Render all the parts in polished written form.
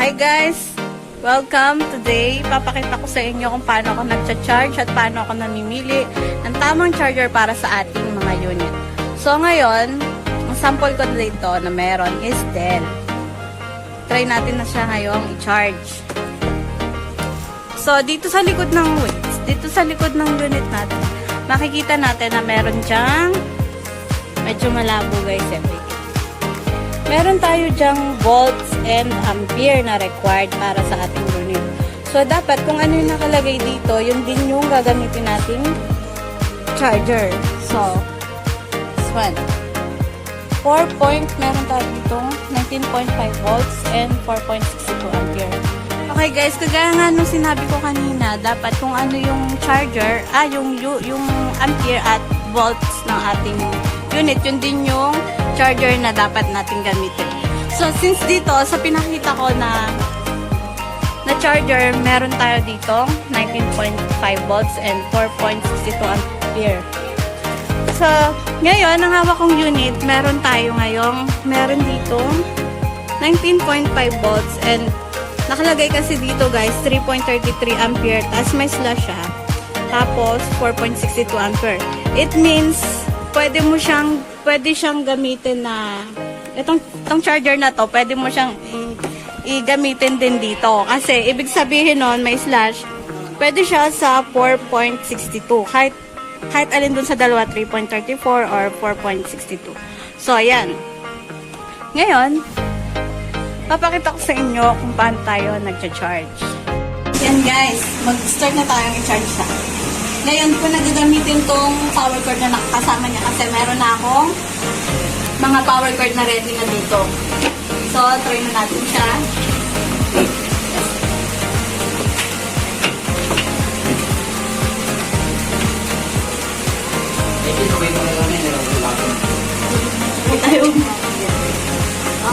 Hi guys! Welcome! Today, papakita ko sa inyo kung paano ako nagcha-charge at paano ako namimili ng tamang charger para sa ating mga unit. So ngayon, ang sample ko dito na meron is Dell. Try natin na siya ngayong i-charge. So dito sa likod ng unit natin, makikita natin na meron dyang medyo malabo guys. Meron tayo dyang volts and ampere na required para sa ating unit. So, dapat kung ano yung nakalagay dito, yun din yung gagamitin nating charger. So, this one. Meron tayo dito 19.5 volts and 4.62 ampere. Okay guys, kagaya nga nung sinabi ko kanina, dapat kung ano yung charger, yung ampere at volts ng ating unit, yun din yung charger na dapat natin gamitin. So, since dito, sa pinakita ko na charger, meron tayo dito 19.5 volts and 4.62 ampere. So, ngayon, ang hawak kong unit, meron dito 19.5 volts and nakalagay kasi dito guys, 3.33 ampere, tapos may slash siya. Tapos, 4.62 ampere. It means, pwede siyang gamitin na itong charger na to, pwede mo siyang i-gamitin din dito. Kasi, ibig sabihin nun, may slash, pwede siya sa 4.62. Kahit alin dun sa dalawa, 3.34 or 4.62. So, ayan. Ngayon, papakita ko sa inyo kung paano tayo nagcha-charge. Yan guys, mag-start na tayong i-charge siya. Ngayon, kung nagagamitin tong power cord na nakakasama niya kasi meron na akong mga power cord na ready na dito. So, try na natin siya.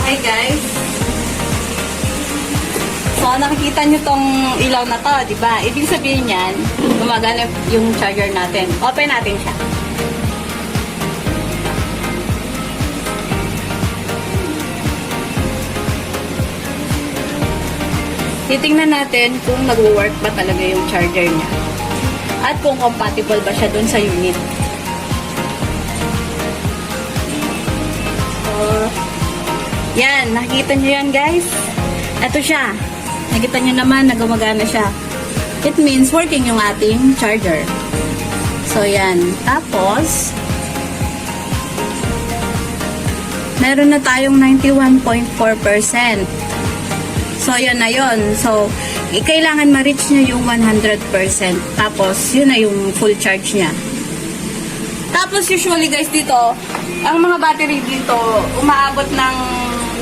Okay guys. So, nakikita nyo tong ilaw na to, di ba? Ibig sabihin yan, gumagana yung charger natin. Open natin siya. Titingnan natin kung nag-work ba talaga yung charger niya. At kung compatible ba siya dun sa unit. So, yan. Nakikita nyo yan guys. Ito siya. Nakita nyo naman na gumagana siya. It means working yung ating charger. So, yan. Tapos, meron na tayong 91.4%. So, yan na yun. So, kailangan ma-reach nyo yung 100%. Tapos, yun na yung full charge niya. Tapos, usually guys dito, ang mga battery dito, umaabot ng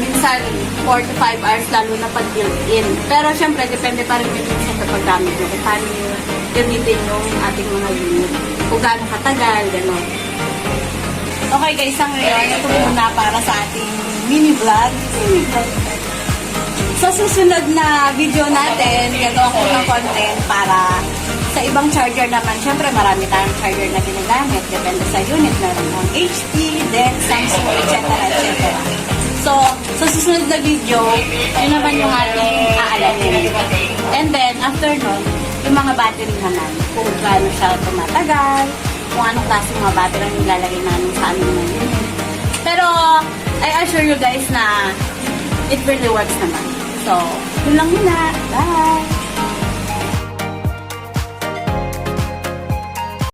minsan 4 to 5 hours lalo na pag built-in. Pero syempre, depende pa rin minsan sa paggamit nyo. Kung paano gamitin yung ating mga unit. Kung gaano katagal, gano'n. Okay guys, ang ngayon, ito muna para sa ating mini vlog. Sa susunod na video natin, gagawa ko ng content para sa ibang charger naman. Syempre, marami tayong charger na ginagamit. Depende sa unit. Meron ng HP, Dell, Samsung, etc. etc. So, sa susunod na video, yun naman yung ating aalamin. And then, after nun, yung mga battery naman. Kung gaano siya tumatagal, kung anong klase mga battery ang nilalagay namin sa aming mga unit. Pero, I assure you guys na it really works naman. So, yun lang muna. Bye!